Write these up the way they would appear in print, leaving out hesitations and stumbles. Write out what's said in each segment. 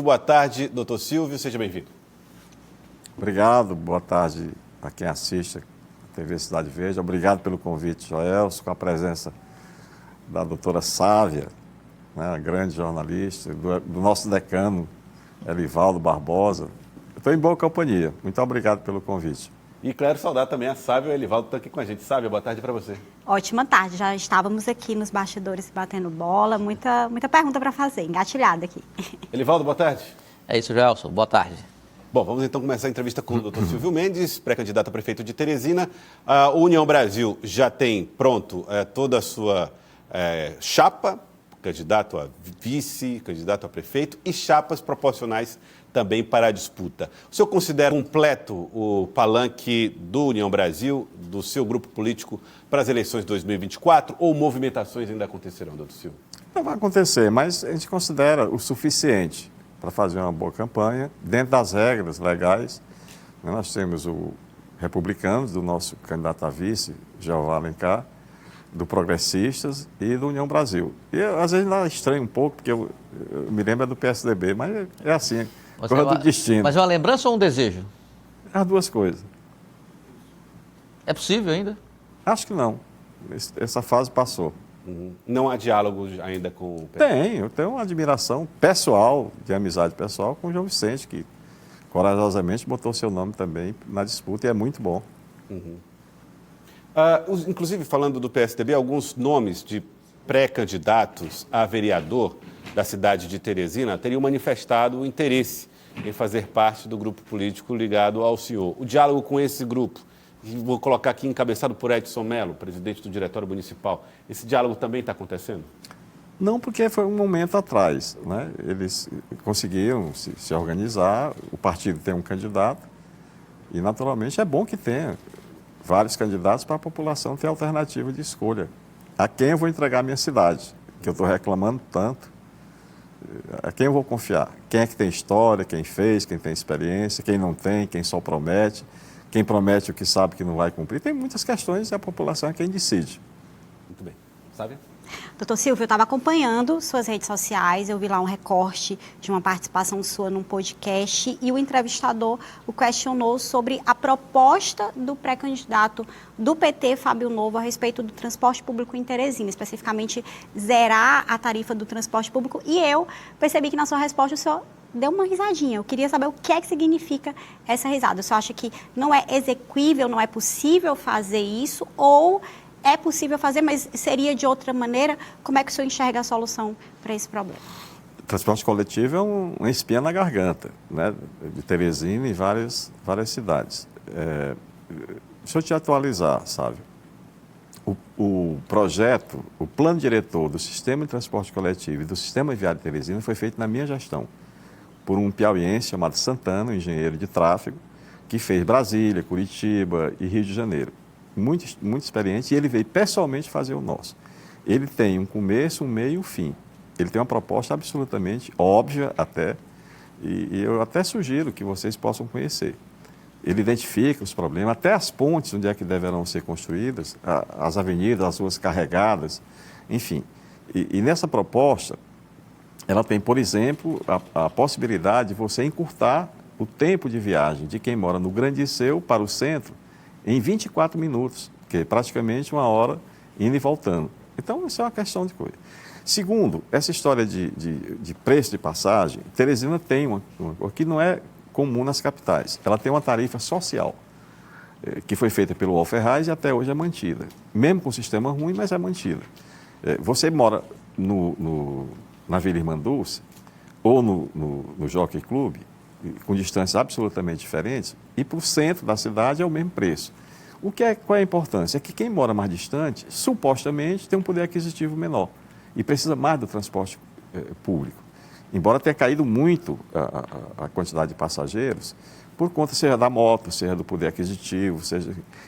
Boa tarde, doutor Silvio, seja bem-vindo. Obrigado, boa tarde a quem assiste a TV Cidade Verde. Obrigado pelo convite, Joelso, com a presença da doutora Sávia, né, a grande jornalista, do nosso decano, Elivaldo Barbosa. Estou em boa companhia. Muito obrigado pelo convite. E claro, saudar também a Sávia e o Elivaldo estão aqui com a gente. Sávia, boa tarde para você. Ótima tarde, já estávamos aqui nos bastidores batendo bola, muita pergunta para fazer, engatilhada aqui. Elivaldo, boa tarde. É isso, Gelson, boa tarde. Bom, vamos então começar a entrevista com o doutor Silvio Mendes, pré-candidato a prefeito de Teresina. A União Brasil já tem pronto toda a sua chapa, candidato a vice, candidato a prefeito e chapas proporcionais também para a disputa. O senhor considera completo o palanque do União Brasil, do seu grupo político, para as eleições de 2024 ou movimentações ainda acontecerão, doutor Silvio? Não vai acontecer, mas a gente considera o suficiente para fazer uma boa campanha, dentro das regras legais. Nós temos o Republicanos, do nosso candidato a vice, Jeová Alencar, do Progressistas e do União Brasil. E às vezes lá estranho um pouco, porque eu me lembro do PSDB, mas é assim, coisa do destino. Mas é uma lembrança ou um desejo? As duas coisas. É possível ainda? Acho que não. Essa fase passou. Não há diálogo ainda com o PT? Eu tenho uma admiração pessoal, de amizade pessoal, com o João Vicente, que corajosamente botou seu nome também na disputa e é muito bom. Inclusive, falando do PSDB, alguns nomes de pré-candidatos a vereador da cidade de Teresina teriam manifestado o interesse em fazer parte do grupo político ligado ao senhor. O diálogo com esse grupo, vou colocar aqui encabeçado por Edson Mello, presidente do Diretório Municipal, esse diálogo também está acontecendo? Não, porque foi um momento atrás, né? Eles conseguiram se organizar, o partido tem um candidato e, naturalmente, é bom que tenha vários candidatos para a população ter alternativa de escolha. A quem eu vou entregar a minha cidade, que eu estou reclamando tanto, a quem eu vou confiar? Quem é que tem história, quem fez, quem tem experiência, quem não tem, quem só promete, quem promete o que sabe que não vai cumprir. Tem muitas questões e a população é quem decide. Muito bem. Sabe? Doutor Silvio, eu estava acompanhando suas redes sociais, eu vi lá um recorte de uma participação sua num podcast e o entrevistador o questionou sobre a proposta do pré-candidato do PT, Fábio Novo, a respeito do transporte público em Teresina, especificamente zerar a tarifa do transporte público, e eu percebi que na sua resposta o senhor deu uma risadinha. Eu queria saber o que é que significa essa risada. O senhor acha que não é exequível, não é possível fazer isso, ou é possível fazer, mas seria de outra maneira? Como é que o senhor enxerga a solução para esse problema? O transporte coletivo é uma espinha na garganta, né, de Teresina e várias cidades. Deixa eu te atualizar, sabe? O projeto, o plano diretor do Sistema de Transporte Coletivo e do Sistema Viário de Teresina foi feito na minha gestão, por um piauiense chamado Santana, um engenheiro de tráfego, que fez Brasília, Curitiba e Rio de Janeiro. Muito experiente, e ele veio pessoalmente fazer o nosso. Ele tem um começo, um meio e um fim. Ele tem uma proposta absolutamente óbvia até, e eu até sugiro que vocês possam conhecer. Ele identifica os problemas, até as pontes, onde é que deverão ser construídas, as avenidas, as ruas carregadas, enfim. E nessa proposta, ela tem, por exemplo, a possibilidade de você encurtar o tempo de viagem de quem mora no Grande Liceu para o centro em 24 minutos, que é praticamente uma hora indo e voltando. Então, isso é uma questão de coisa. Segundo, essa história de preço de passagem, Teresina tem uma que não é comum nas capitais. Ela tem uma tarifa social, que foi feita pelo Alferraz e até hoje é mantida. Mesmo com o sistema ruim, mas é mantida. Você mora na Vila Irmã Dulce ou no Jockey Club, com distâncias absolutamente diferentes, e para o centro da cidade é o mesmo preço. Qual é a importância? É que quem mora mais distante, supostamente, tem um poder aquisitivo menor e precisa mais do transporte público. Embora tenha caído muito a quantidade de passageiros, por conta seja da moto, seja do poder aquisitivo,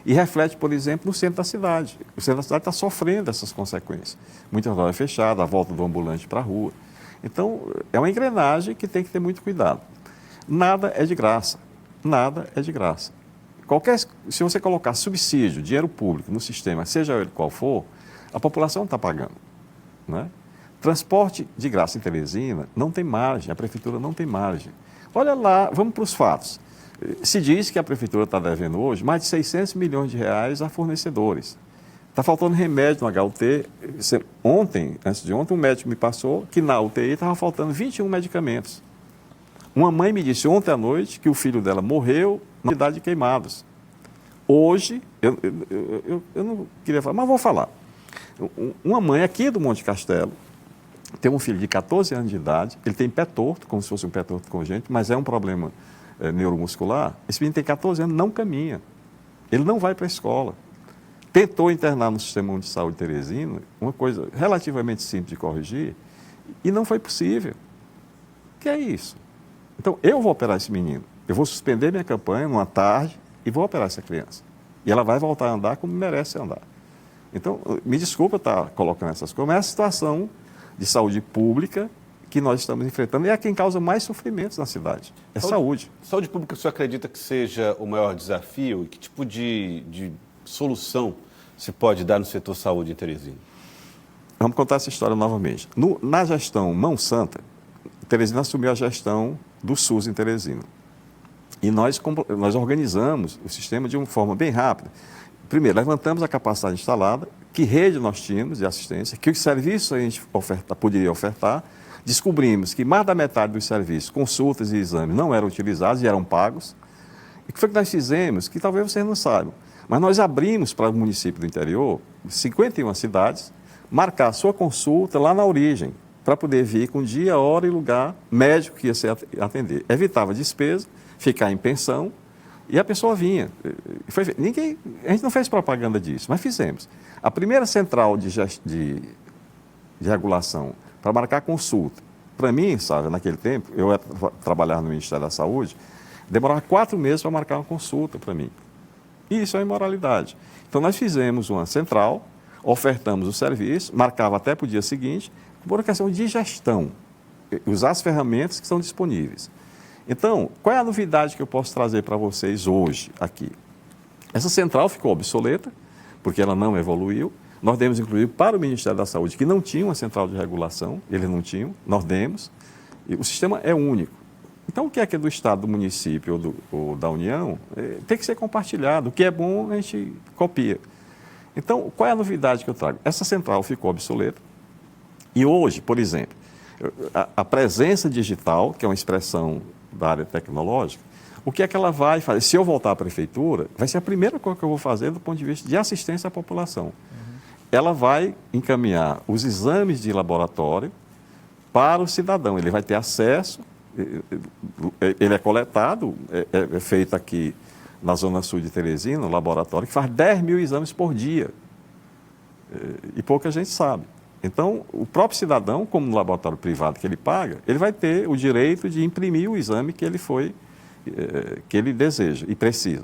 e reflete, por exemplo, no centro da cidade. O centro da cidade está sofrendo essas consequências. Muitas lojas fechadas, a volta do ambulante para a rua. Então, é uma engrenagem que tem que ter muito cuidado. Nada é de graça. Nada é de graça. Se você colocar subsídio, dinheiro público no sistema, seja ele qual for, a população está pagando, né? transporte de graça em Teresina não tem margem, a prefeitura não tem margem. Olha lá, vamos para os fatos. Se diz que a prefeitura está devendo hoje mais de 600 milhões de reais a fornecedores. Está faltando remédio no HUT. Ontem, antes de ontem, um médico me passou que na UTI estava faltando 21 medicamentos. Uma mãe me disse ontem à noite que o filho dela morreu na cidade de Queimados. Hoje, eu não queria falar, mas vou falar. Uma mãe aqui do Monte Castelo tem um filho de 14 anos de idade, ele tem pé torto, como se fosse um pé torto congênito, mas é um problema neuromuscular. Esse menino tem 14 anos, não caminha. Ele não vai para a escola. Tentou internar no Sistema Único de Saúde de Teresina, uma coisa relativamente simples de corrigir, e não foi possível. O que é isso? Então, eu vou operar esse menino. Eu vou suspender minha campanha numa tarde e vou operar essa criança. E ela vai voltar a andar como merece andar. Então, me desculpa estar colocando essas coisas, mas é a situação de saúde pública que nós estamos enfrentando e é quem causa mais sofrimentos na cidade. É saúde. Saúde pública, o senhor acredita que seja o maior desafio? E que tipo de solução se pode dar no setor saúde em Teresina? Vamos contar essa história novamente. Na gestão Mão Santa, Teresina assumiu a gestão do SUS em Teresina. E nós organizamos o sistema de uma forma bem rápida. Primeiro, levantamos a capacidade instalada, que rede nós tínhamos de assistência, que os serviços a gente poderia ofertar. Descobrimos que mais da metade dos serviços, consultas e exames, não eram utilizados e eram pagos. E o que foi que nós fizemos? Que talvez vocês não saibam. Mas nós abrimos para o município do interior, 51 cidades, marcar sua consulta lá na origem, para poder vir com dia, hora e lugar médico que ia se atender. Evitava despesa, ficar em pensão, e a pessoa vinha. A gente não fez propaganda disso, mas fizemos. A primeira central de regulação para marcar consulta, para mim, sabe, naquele tempo, eu trabalhava no Ministério da Saúde, demorava 4 meses para marcar uma consulta para mim. E isso é imoralidade. Então, nós fizemos uma central, ofertamos o serviço, marcava até para o dia seguinte, por uma questão de gestão, usar as ferramentas que estão disponíveis. Então, qual é a novidade que eu posso trazer para vocês hoje aqui? Essa central ficou obsoleta, porque ela não evoluiu. Nós demos, inclusive, para o Ministério da Saúde, que não tinha uma central de regulação, eles não tinham, nós demos, e o sistema é único. Então, o que é do Estado, do município ou da União, tem que ser compartilhado. O que é bom, a gente copia. Então, qual é a novidade que eu trago? Essa central ficou obsoleta, e hoje, por exemplo, a presença digital, que é uma expressão da área tecnológica, o que é que ela vai fazer? Se eu voltar à prefeitura, vai ser a primeira coisa que eu vou fazer do ponto de vista de assistência à população. Ela vai encaminhar os exames de laboratório para o cidadão. Ele vai ter acesso, ele é coletado, é feito aqui na Zona Sul de Teresina, no laboratório, que faz 10 mil exames por dia. E pouca gente sabe. Então, o próprio cidadão, como no laboratório privado que ele paga, ele vai ter o direito de imprimir o exame que ele deseja e precisa.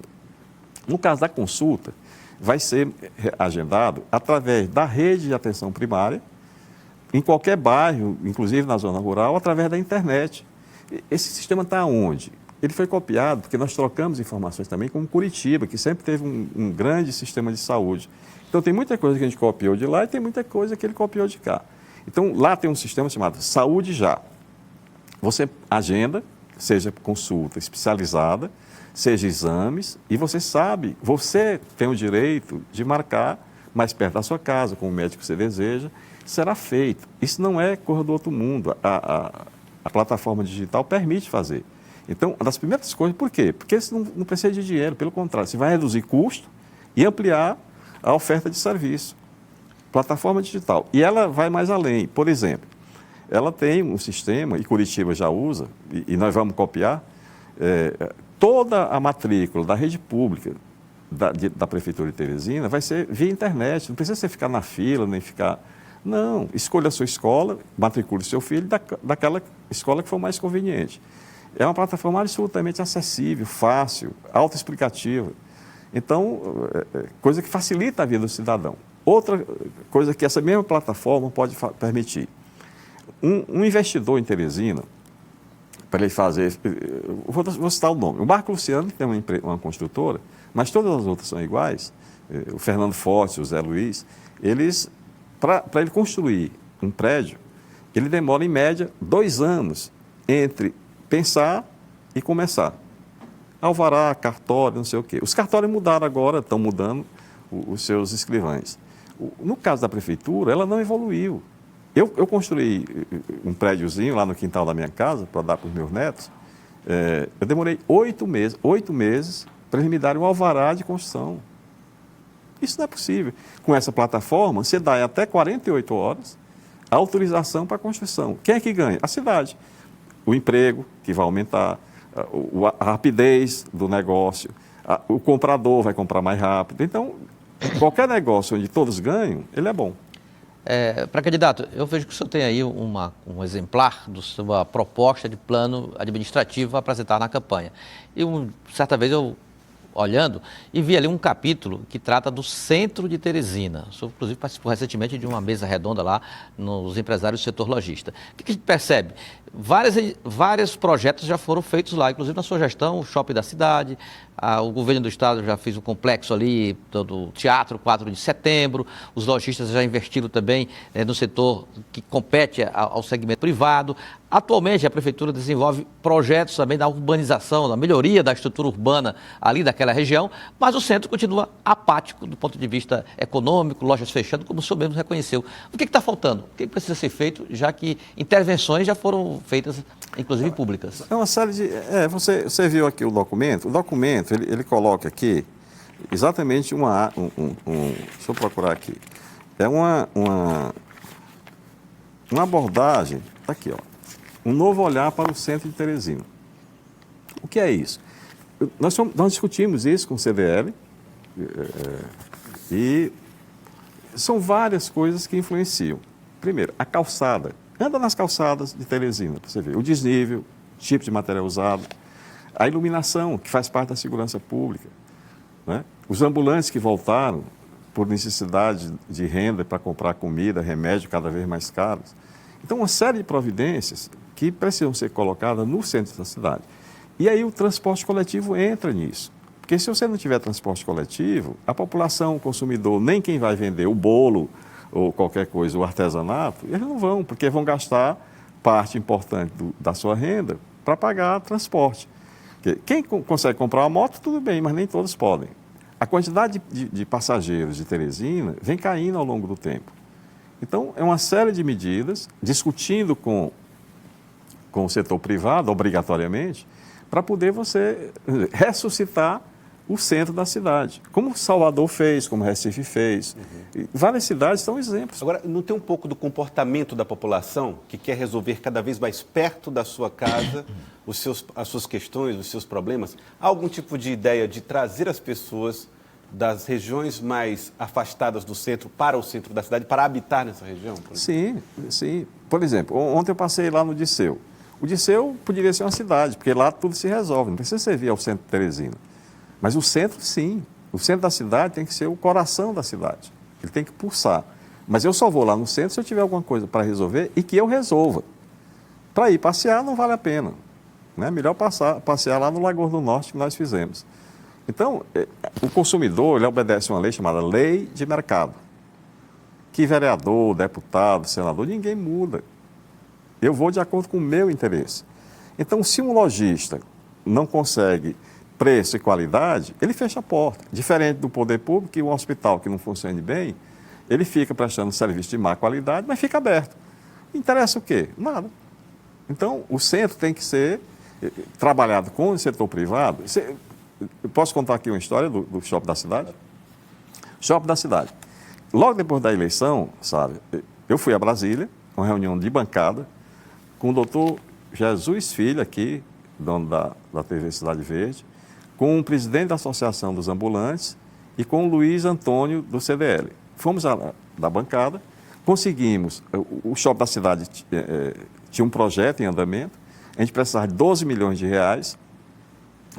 No caso da consulta, vai ser agendado através da rede de atenção primária, em qualquer bairro, inclusive na zona rural, através da internet. Esse sistema está onde? Ele foi copiado porque nós trocamos informações também com Curitiba, que sempre teve um grande sistema de saúde. Então, tem muita coisa que a gente copiou de lá e tem muita coisa que ele copiou de cá. Então, lá tem um sistema chamado Saúde Já. Você agenda, seja consulta especializada, seja exames, e você sabe, você tem o direito de marcar mais perto da sua casa, com o médico que você deseja, será feito. Isso não é coisa do outro mundo. A plataforma digital permite fazer. Então, uma das primeiras coisas, por quê? Porque você não precisa de dinheiro, pelo contrário, você vai reduzir custo e ampliar a oferta de serviço. Plataforma digital. E ela vai mais além. Por exemplo, ela tem um sistema, e Curitiba já usa, e nós vamos copiar, toda a matrícula da rede pública da Prefeitura de Teresina vai ser via internet. Não precisa você ficar na fila, nem ficar... Não, escolha a sua escola, matricule seu filho daquela escola que for mais conveniente. É uma plataforma absolutamente acessível, fácil, autoexplicativa. Então, coisa que facilita a vida do cidadão. Outra coisa que essa mesma plataforma pode permitir. Um investidor em Teresina, para ele fazer... Vou citar o nome. O Marco Luciano tem uma construtora, mas todas as outras são iguais. O Fernando Forte, o Zé Luiz, eles... Para ele construir um prédio, ele demora, em média, 2 anos entre pensar e começar. Alvará, cartório, não sei o quê. Os cartórios mudaram agora, estão mudando os seus escrivães. No caso da prefeitura, ela não evoluiu. Eu construí um prédiozinho lá no quintal da minha casa, para dar para os meus netos. Eu demorei 8 meses para eles me darem um alvará de construção. Isso não é possível. Com essa plataforma, você dá em até 48 horas a autorização para a construção. Quem é que ganha? A cidade. O emprego, que vai aumentar, a rapidez do negócio, o comprador vai comprar mais rápido. Então, qualquer negócio onde todos ganham, ele é bom. Para candidato, eu vejo que o senhor tem aí um exemplar da sua proposta de plano administrativo a apresentar na campanha. E certa vez eu, olhando, e vi ali um capítulo que trata do centro de Teresina. O senhor, inclusive, participou recentemente de uma mesa redonda lá nos empresários do setor logista. O que a gente percebe? Vários projetos já foram feitos lá, inclusive na sua gestão, o shopping da cidade, o governo do estado já fez um complexo ali do Teatro 4 de Setembro, os lojistas já investiram também no setor que compete ao segmento privado. Atualmente, a prefeitura desenvolve projetos também da urbanização, da melhoria da estrutura urbana ali daquela região, mas o centro continua apático do ponto de vista econômico, lojas fechando, como o senhor mesmo reconheceu. O que está faltando? O que precisa ser feito, já que intervenções já foram feitas, inclusive públicas? É uma série de... você viu aqui o documento? O documento, ele coloca aqui exatamente deixa eu procurar aqui. É uma abordagem, está aqui, ó. Um novo olhar para o centro de Teresina. O que é isso? Nós discutimos isso com o CDL e são várias coisas que influenciam. Primeiro, a calçada. Anda nas calçadas de Teresina, para você ver. O desnível, tipo de material usado, a iluminação, que faz parte da segurança pública, né? Os ambulantes que voltaram por necessidade de renda para comprar comida, remédio cada vez mais caros. Então, uma série de providências que precisam ser colocadas no centro da cidade. E aí o transporte coletivo entra nisso. Porque se você não tiver transporte coletivo, a população, o consumidor, nem quem vai vender o bolo ou qualquer coisa, o artesanato, eles não vão, porque vão gastar parte importante da sua renda para pagar transporte. Quem consegue comprar uma moto, tudo bem, mas nem todos podem. A quantidade de passageiros de Teresina vem caindo ao longo do tempo. Então, é uma série de medidas, discutindo com o setor privado, obrigatoriamente, para poder você ressuscitar o centro da cidade. Como Salvador fez, como Recife fez. Várias cidades são exemplos. Agora, não tem um pouco do comportamento da população que quer resolver cada vez mais perto da sua casa as suas questões, os seus problemas? Há algum tipo de ideia de trazer as pessoas das regiões mais afastadas do centro para o centro da cidade, para habitar nessa região? Sim, sim. Por exemplo, ontem eu passei lá no Disseu. O Disseu poderia ser uma cidade, porque lá tudo se resolve, não precisa servir ao centro de Teresina. Mas o centro, sim. O centro da cidade tem que ser o coração da cidade. Ele tem que pulsar. Mas eu só vou lá no centro se eu tiver alguma coisa para resolver e que eu resolva. Para ir passear não vale a pena. Né? Melhor passear lá no Lagoa do Norte, que nós fizemos. Então, o consumidor, ele obedece uma lei chamada Lei de Mercado. Que vereador, deputado, senador, ninguém muda. Eu vou de acordo com o meu interesse. Então, se um lojista não consegue preço e qualidade, ele fecha a porta. Diferente do poder público, que um hospital que não funcione bem, ele fica prestando serviço de má qualidade, mas fica aberto. Interessa o quê? Nada. Então, o centro tem que ser trabalhado com o setor privado. Eu posso contar aqui uma história do Shopping da Cidade? Shopping da Cidade. Logo depois da eleição, sabe, eu fui a Brasília, uma reunião de bancada, com o doutor Jesus Filho aqui, dono da TV Cidade Verde, com o presidente da Associação dos Ambulantes e com o Luiz Antônio do CDL. Fomos da bancada, conseguimos, o Shopping da Cidade tinha um projeto em andamento, a gente precisava de 12 milhões de reais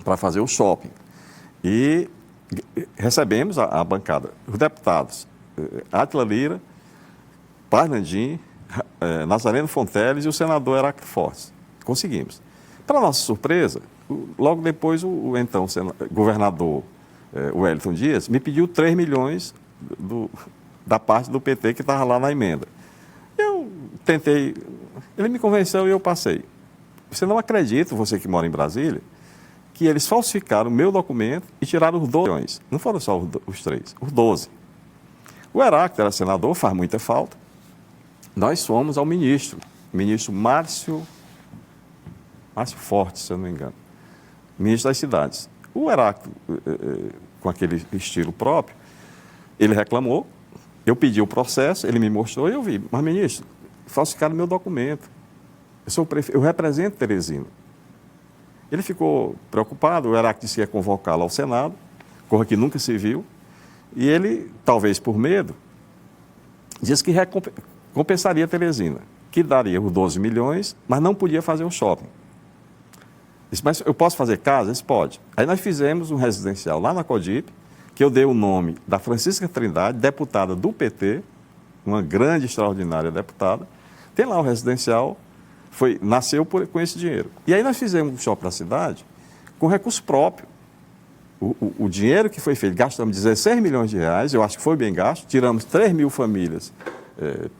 para fazer o shopping. E recebemos a bancada, os deputados, Átila Lira, Parnandim, Nazareno Fonteles e o senador Heráclito Fortes. Conseguimos. Para nossa surpresa, logo depois o então governador Wellington Dias me pediu 3 milhões da parte do PT que estava lá na emenda. Eu tentei ele me convenceu e eu passei. Você não acredita, você que mora em Brasília, que eles falsificaram o meu documento e tiraram os 12 milhões. Não foram só os 3, os 12. O Heráclito era senador, faz muita falta. Nós fomos ao ministro, o ministro Márcio Forte, se eu não me engano, ministro das cidades. O Heráclito, com aquele estilo próprio, ele reclamou, eu pedi o processo, ele me mostrou e eu vi. Mas, ministro, falsificaram meu documento. Eu represento Teresina. Ele ficou preocupado, o Heráclito disse que ia convocá-lo ao Senado, coisa que nunca se viu, e ele, talvez por medo, disse que compensaria Teresina, que daria os 12 milhões, mas não podia fazer o shopping. Disse, mas eu posso fazer casa? Ele disse, pode. Aí nós fizemos um residencial lá na Codipe, que eu dei o nome da Francisca Trindade, deputada do PT, uma grande, extraordinária deputada. Tem lá o residencial, nasceu com esse dinheiro. E aí nós fizemos um shopping na cidade com recurso próprio. O dinheiro que foi feito, gastamos 16 milhões de reais, eu acho que foi bem gasto, tiramos 3 mil famílias,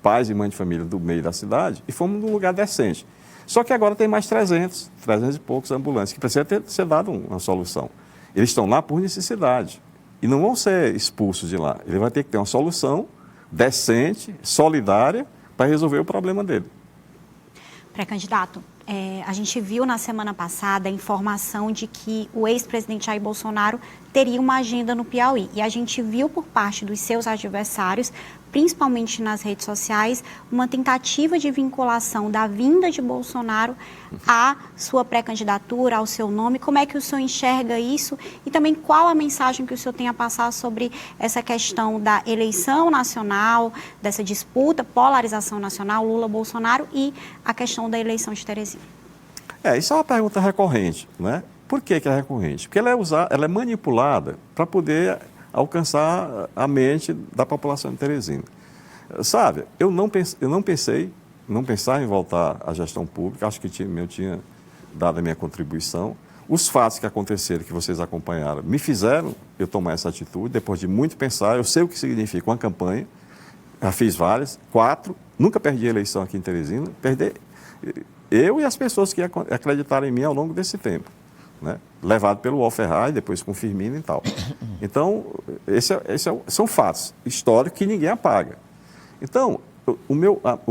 pais e mães de família do meio da cidade, e fomos num lugar decente. Só que agora tem mais 300 e poucos ambulantes, que precisa ser dado uma solução. Eles estão lá por necessidade e não vão ser expulsos de lá. Ele vai ter que ter uma solução decente, solidária, para resolver o problema dele. Pré-candidato, a gente viu na semana passada a informação de que o ex-presidente Jair Bolsonaro teria uma agenda no Piauí. E a gente viu por parte dos seus adversários, principalmente nas redes sociais, uma tentativa de vinculação da vinda de Bolsonaro à sua pré-candidatura, ao seu nome. Como é que o senhor enxerga isso? E também qual a mensagem que o senhor tem a passar sobre essa questão da eleição nacional, dessa disputa, polarização nacional, Lula-Bolsonaro e a questão da eleição de Teresina? Isso é uma pergunta recorrente, né? Por que é recorrente? Porque ela é manipulada para poder alcançar a mente da população de Teresina. Sabe, eu não pensava em voltar à gestão pública, acho que eu tinha dado a minha contribuição. Os fatos que aconteceram, que vocês acompanharam, me fizeram eu tomar essa atitude, depois de muito pensar. Eu sei o que significa uma campanha, já fiz várias, 4, nunca perdi a eleição aqui em Teresina, eu e as pessoas que acreditaram em mim ao longo desse tempo, né? Levado pelo Alferraz, depois com Firmino e tal. Então, são fatos históricos que ninguém apaga. Então, o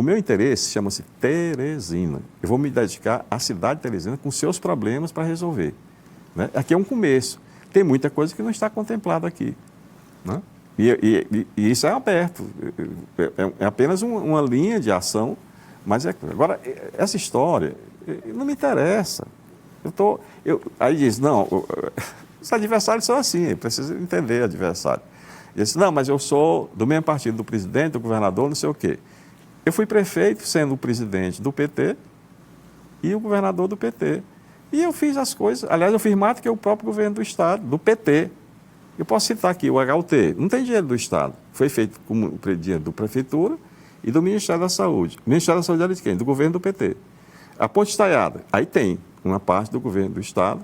meu interesse chama-se Teresina. Eu vou me dedicar à cidade de Teresina com seus problemas para resolver, né? Aqui é um começo. Tem muita coisa que não está contemplada aqui, né? E isso é aberto. É apenas uma linha de ação. Mas agora, essa história não me interessa. Aí diz, não, os adversários são assim, precisa entender adversário. E disse, não, mas eu sou do mesmo partido do presidente, do governador, não sei o quê. Eu fui prefeito sendo o presidente do PT e o governador do PT. E eu fiz as coisas, aliás, eu fiz mais do que o próprio governo do Estado, do PT. Eu posso citar aqui, o HUT, não tem dinheiro do Estado. Foi feito com dinheiro da Prefeitura e do Ministério da Saúde. O Ministério da Saúde era de quem? Do governo do PT. A Ponte Estaiada, aí tem uma parte do governo do Estado,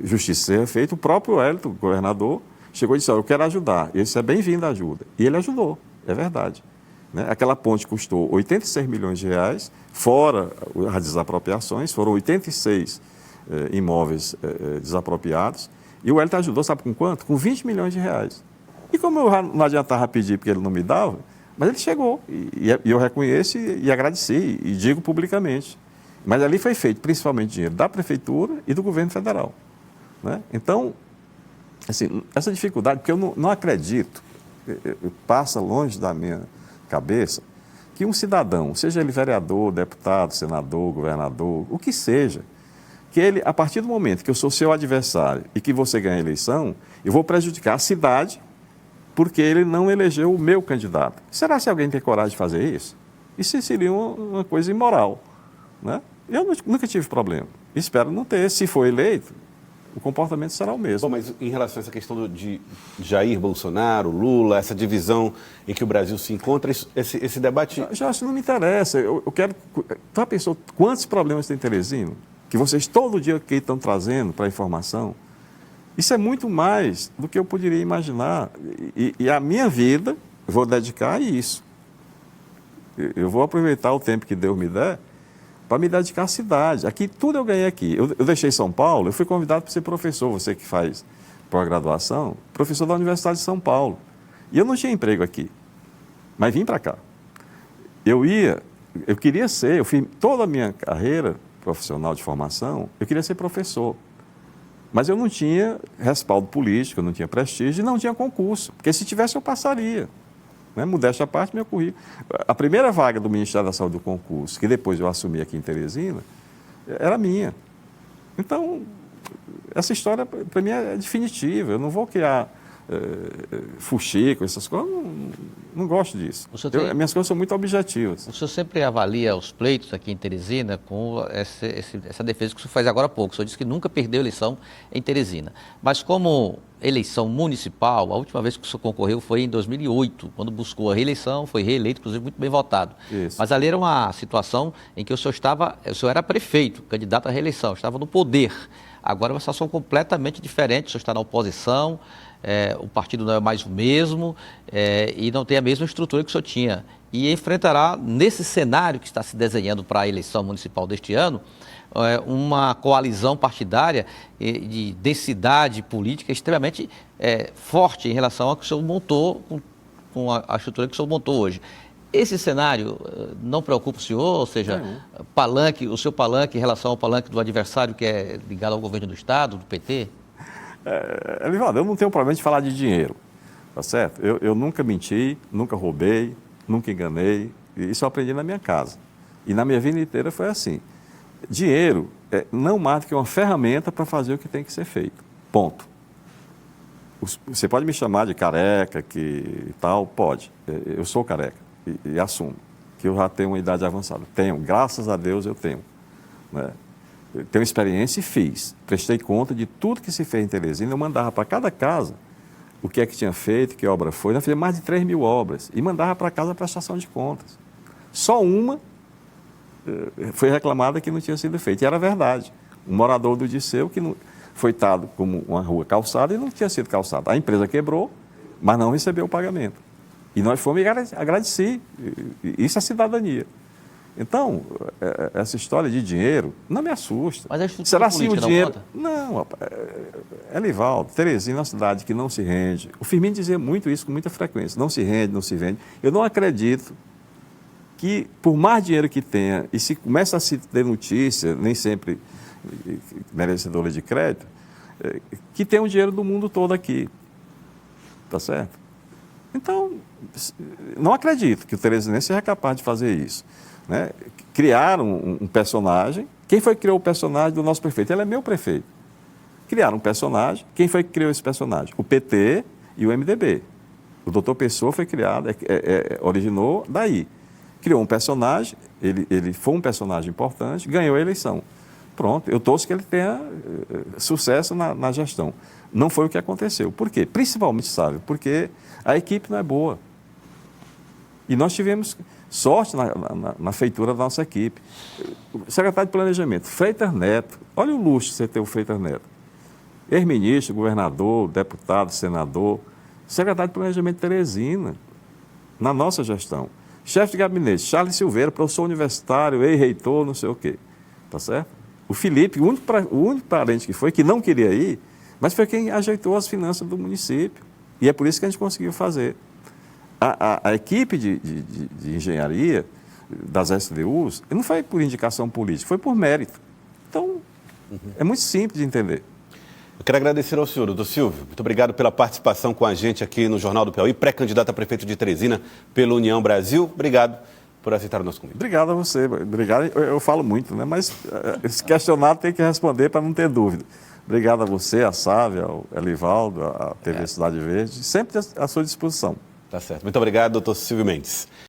justiça ser feita, o próprio Hélito, o governador, chegou e disse, eu quero ajudar. E isso é bem-vindo a ajuda. E ele ajudou, é verdade, né? Aquela ponte custou 86 milhões de reais, fora as desapropriações, foram 86 imóveis desapropriados, e o Hélito ajudou, sabe com quanto? Com 20 milhões de reais. E como eu não adiantava pedir porque ele não me dava, mas ele chegou, e eu reconheço e agradeci, e digo publicamente. Mas ali foi feito principalmente dinheiro da Prefeitura e do governo federal, né? Então, assim, essa dificuldade, porque eu não acredito, passa longe da minha cabeça, que um cidadão, seja ele vereador, deputado, senador, governador, o que seja, que ele, a partir do momento que eu sou seu adversário e que você ganha a eleição, eu vou prejudicar a cidade porque ele não elegeu o meu candidato. Será que alguém tem coragem de fazer isso? Isso seria uma coisa imoral, né? Eu nunca tive problema. Espero não ter. Se for eleito, o comportamento será o mesmo. Bom, mas em relação a essa questão de Jair Bolsonaro, Lula, essa divisão em que o Brasil se encontra, esse debate... Já isso não me interessa. Eu quero... Tu já pensou quantos problemas tem Teresina? Que vocês todo dia aqui estão trazendo para a informação? Isso é muito mais do que eu poderia imaginar. E a minha vida eu vou dedicar a isso. eu vou aproveitar o tempo que Deus me der para me dedicar à cidade. Aqui, tudo eu ganhei aqui. Eu deixei São Paulo, eu fui convidado para ser professor, você que faz pós-graduação, professor da Universidade de São Paulo. E eu não tinha emprego aqui, mas vim para cá. Eu queria ser, eu fiz toda a minha carreira profissional de formação, eu queria ser professor. Mas eu não tinha respaldo político, eu não tinha prestígio e não tinha concurso, porque se tivesse eu passaria. Né? Modéstia à parte, meu currículo. A primeira vaga do Ministério da Saúde do concurso, que depois eu assumi aqui em Teresina, era minha. Então, essa história para mim é definitiva, eu não vou criar fuxico, essas coisas, não gosto disso. Minhas coisas são muito objetivas. O senhor sempre avalia os pleitos aqui em Teresina com essa defesa que o senhor faz agora há pouco. O senhor disse que nunca perdeu eleição em Teresina. Mas como eleição municipal, a última vez que o senhor concorreu foi em 2008, quando buscou a reeleição, foi reeleito, inclusive muito bem votado. Isso. Mas ali era uma situação em que o senhor era prefeito, candidato à reeleição, estava no poder. Agora é uma situação completamente diferente, o senhor está na oposição, o partido não é mais o mesmo e não tem a mesma estrutura que o senhor tinha. E enfrentará, nesse cenário que está se desenhando para a eleição municipal deste ano, uma coalizão partidária de densidade política extremamente forte em relação ao que o senhor montou, com a estrutura que o senhor montou hoje. Esse cenário não preocupa o senhor? Ou seja, o seu palanque em relação ao palanque do adversário que é ligado ao governo do Estado, do PT? Elivaldo, eu não tenho problema de falar de dinheiro, tá certo? Eu nunca menti, nunca roubei, nunca enganei, isso eu aprendi na minha casa. E na minha vida inteira foi assim. Dinheiro é não mais do que uma ferramenta para fazer o que tem que ser feito. Ponto. Você pode me chamar de careca e tal, pode. Eu sou careca e assumo que eu já tenho uma idade avançada. Tenho, graças a Deus eu tenho. Né? Eu tenho experiência e fiz. Prestei conta de tudo que se fez em Teresina. Eu mandava para cada casa o que é que tinha feito, que obra foi. Eu fiz mais de 3.000 obras e mandava para casa a prestação de contas. Só uma foi reclamada que não tinha sido feita. E era verdade. Um morador do Disseu que foi dado como uma rua calçada e não tinha sido calçada. A empresa quebrou, mas não recebeu o pagamento. E nós fomos agradecer. Isso é cidadania. Então, essa história de dinheiro não me assusta. Mas a estrutura será assim o dinheiro? Não, não, Elivaldo, Teresina é uma cidade que não se rende. O Firmino dizia muito isso com muita frequência. Não se rende, não se vende. Eu não acredito que, por mais dinheiro que tenha, e se começa a se ter notícia, nem sempre merecedora de crédito, que tem o dinheiro do mundo todo aqui. Tá certo? Então, não acredito que o teresinense seja capaz de fazer isso. Né? Criaram um personagem. Quem foi que criou o personagem do nosso prefeito? Ele é meu prefeito. Criaram um personagem. Quem foi que criou esse personagem? O PT e o MDB. O doutor Pessoa foi criado, originou daí. Criou um personagem, ele foi um personagem importante, ganhou a eleição. Pronto, eu torço que ele tenha sucesso na gestão. Não foi o que aconteceu. Por quê? Principalmente, sabe, porque a equipe não é boa. E nós tivemos sorte na feitura da nossa equipe. O secretário de Planejamento, Freitas Neto, olha o luxo de você ter o Freitas Neto. Ex-ministro, governador, deputado, senador, secretário de Planejamento de Teresina, na nossa gestão. Chefe de gabinete, Charles Silveira, professor universitário, ex-reitor, não sei o quê. Tá certo? O Felipe, o único parente que foi, que não queria ir, mas foi quem ajeitou as finanças do município. E é por isso que a gente conseguiu fazer. A equipe de engenharia das SDUs não foi por indicação política, foi por mérito. Então, é muito simples de entender. Eu quero agradecer ao senhor, doutor Silvio. Muito obrigado pela participação com a gente aqui no Jornal do Piauí, pré-candidato a prefeito de Teresina pela União Brasil. Obrigado por aceitar o nosso convite. Obrigado a você. Obrigado. Eu falo muito, né? Mas esse questionário tem que responder para não ter dúvida. Obrigado a você, a Sávia, ao Elivaldo, à TV Cidade Verde, sempre à sua disposição. Tá certo. Muito obrigado, doutor Silvio Mendes.